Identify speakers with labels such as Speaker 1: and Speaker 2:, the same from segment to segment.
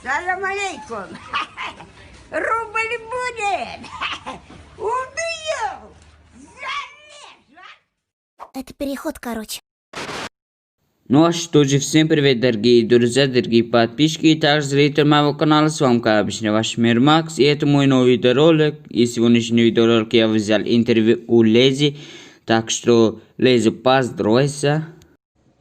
Speaker 1: Салам алейкум. Рубль будет. Убью.
Speaker 2: Это переход, короче.
Speaker 3: Ну а что же, всем привет, дорогие друзья, дорогие подписчики и также зрители моего канала. С вами, как обычно, ваш мир Макс. И это мой новый видеоролик. И сегодняшний видеоролик я взял интервью у Лези. Так что, Лези, поздоровайся.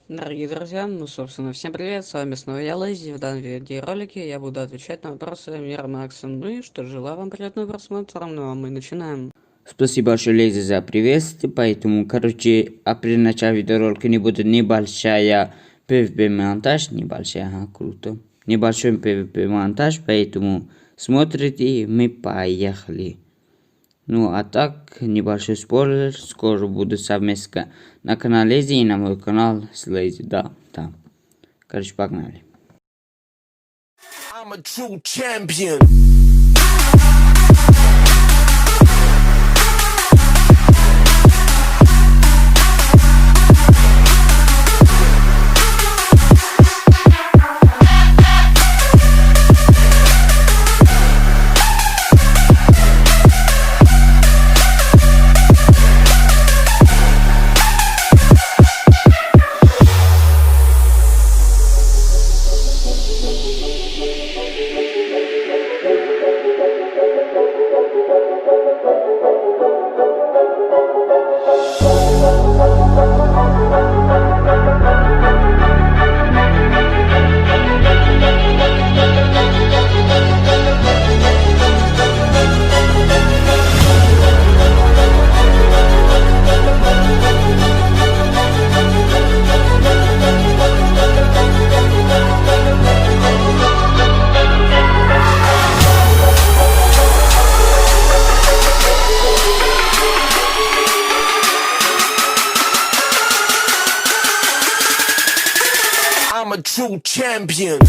Speaker 4: Дорогие друзья, собственно, всем привет, с вами снова я, Лэйзи. В данном видеоролике я буду отвечать на вопросы Мира Макса. Ну и что, желаю вам приятного просмотра, ну а мы начинаем.
Speaker 3: Спасибо большое, Лези, за приветствие. Поэтому, при начале видеоролика не будет небольшая PvP-монтаж. Круто. Небольшой PvP-монтаж, поэтому смотрите, и мы поехали. Ну а так, небольшой спойлер, скоро будет совместно на канале Лези и на мой канал с Лези, да. Короче, погнали.
Speaker 5: I'm a true champion. I'm a true champion.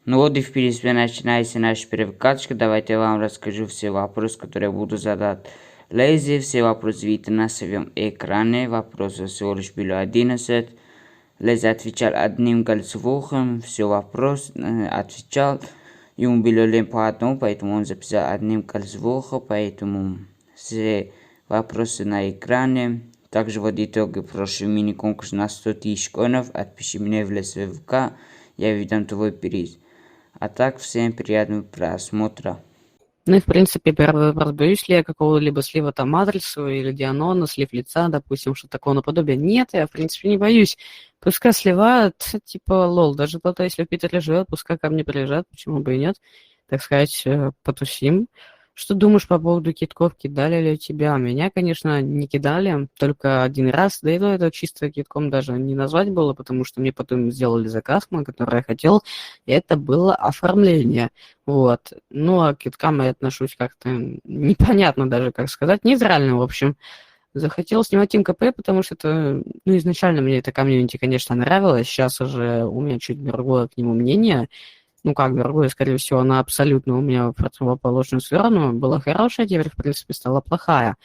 Speaker 3: Ну вот и в принципе начинается наша первая карточка. Давайте я вам расскажу все вопросы, которые я буду задать Лези. Все вопросы видите на своем экране. Вопросов всего лишь было 11. Лези отвечал одним голосовым. Все вопросы отвечал. Ему было лень по одному, поэтому он записал одним голосовым. Поэтому все вопросы на экране. Также в итоге прошлый мини-конкурс на 100 тысяч коинов. Отпиши меня в ЛСВК. Я видам твой приз. А так, всем приятного просмотра.
Speaker 4: Ну и в принципе первый вопрос, боюсь ли я какого-либо слива там матрицу или дианона, слив лица, допустим, что такого наподобие. Нет, я в принципе не боюсь. Пускай сливают, типа лол, даже кто-то если в Питере живет, пускай ко мне приезжает, почему бы и нет, так сказать, потусим. Что думаешь по поводу китков, кидали ли тебя? Меня, конечно, не кидали, только один раз, да и то это чисто китком даже не назвать было, потому что мне потом сделали заказ, на который я хотел, и это было оформление, вот. Ну, а к киткам я отношусь как-то непонятно даже, как сказать, нейтрально, в общем. Захотел снимать Team КП, потому что это, ну, изначально мне это комьюнити, конечно, нравилось, сейчас уже у меня чуть другое к нему мнение, ну, как другое, скорее всего, она абсолютно у меня в противоположную сторону была хорошая, теперь, в принципе, стала плохая.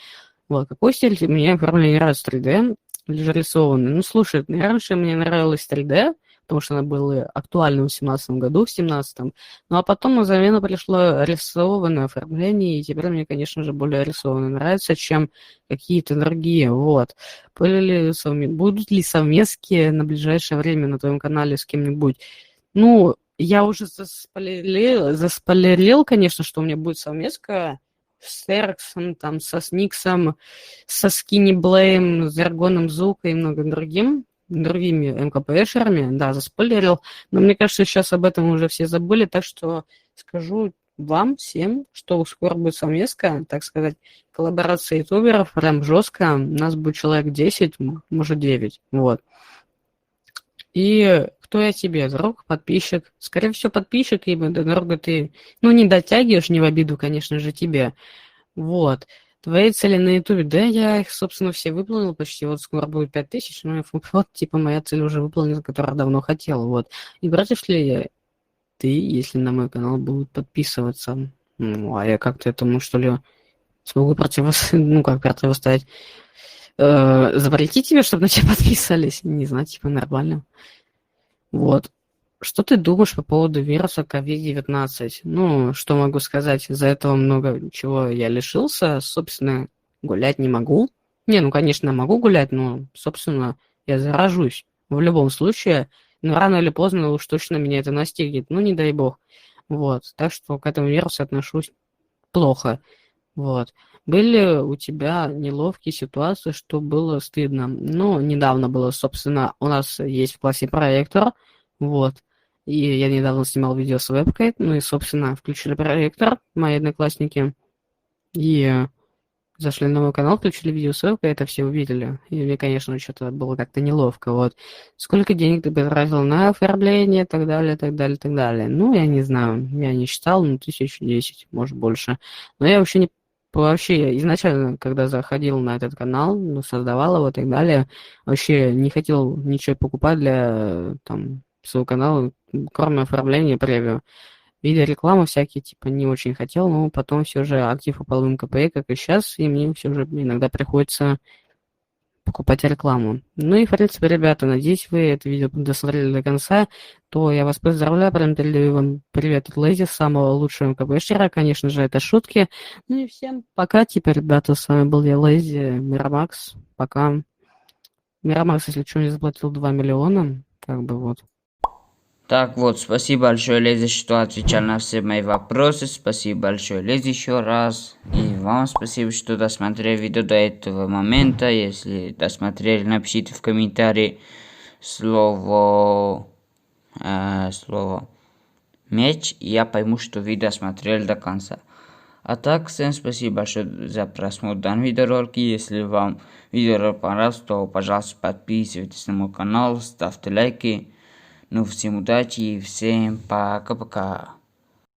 Speaker 4: Вот, какой стиль мне оформление нравится 3D или же рисованный? Ну, слушай, раньше мне нравилось 3D, потому что она была актуальна в 2017 году, в 2017. Ну, а потом на замену пришло рисованное оформление, и теперь мне, конечно же, более рисованное нравится, чем какие-то другие, вот. Будут ли совместки на ближайшее время на твоем канале с кем-нибудь? Ну, я уже заспойлерил, конечно, что у меня будет совместка с Эрксом, там, со Сниксом, со Скини Блейм, с Зергоном Зука и многим другими МКПшерами. Да, заспойлерил. Но мне кажется, сейчас об этом уже все забыли, так что скажу вам всем, что скоро будет совместка, так сказать, коллаборация ютуберов, прям жестко. У нас будет человек 10, может 9, вот. И кто я тебе, друг, подписчик? Скорее всего, подписчик, ибо до друга ты, ну, не дотягиваешь, не в обиду, конечно же, тебе. Вот. Твои цели на ютубе, да, я их, собственно, все выполнил почти, вот скоро будет 5000, ну, вот, типа, моя цель уже выполнена, которую я давно хотел, вот. И братишь ли ты, если на мой канал будут подписываться? Ну, а я как-то этому, что ли, смогу ну, как противостоять? Запретить тебе, чтобы на тебя подписались? Не знаю, типа, нормально. Вот. Что ты думаешь по поводу вируса COVID-19? Ну, что могу сказать? Из-за этого много чего я лишился. Собственно, гулять не могу. Не, ну, конечно, могу гулять, но, собственно, я заражусь. В любом случае, но рано или поздно уж точно меня это настигнет. Ну, не дай бог. Вот. Так что к этому вирусу отношусь плохо. Вот. Были у тебя неловкие ситуации, что было стыдно? Ну, недавно было, собственно, у нас есть в классе проектор, вот, и я недавно снимал видео с вебкой, ну и, собственно, включили проектор, мои одноклассники, и зашли на мой канал, включили видео с вебкой, это все увидели, и мне, конечно, что-то было как-то неловко, вот. Сколько денег ты потратил на оформление, так далее, так далее, так далее. Ну, я не знаю, я не считал, ну, 1010, может, больше. Но я вообще изначально, когда заходил на этот канал, ну, создавал его и так далее, вообще не хотел ничего покупать для, там, своего канала, кроме оформления превью. Видя рекламу всякие, типа, не очень хотел, но потом все же актив упал в МКП, как и сейчас, и мне все же иногда приходится покупать рекламу. Ну и, в принципе, ребята, надеюсь, вы это видео досмотрели до конца, то я вас поздравляю, прям передаю вам привет от Лэйзи, самого лучшего МКБшера, конечно же, это шутки. Ну и всем пока, типа, ребята, с вами был я, Лэйзи, Мирамакс, пока. Мирамакс, если что, не заплатил 2 миллиона, как бы вот.
Speaker 3: Так вот, спасибо большое, Лези, что отвечал на все мои вопросы. Спасибо большое, Лези, еще раз. И вам спасибо, что досмотрели видео до этого момента. Если досмотрели, напишите в комментарии слово меч, и я пойму, что вы досмотрели до конца. А так, всем спасибо большое за просмотр данного видеоролика. Если вам видеоролик понравился, то, пожалуйста, подписывайтесь на мой канал, ставьте лайки. Ну, всем удачи и всем пока-пока.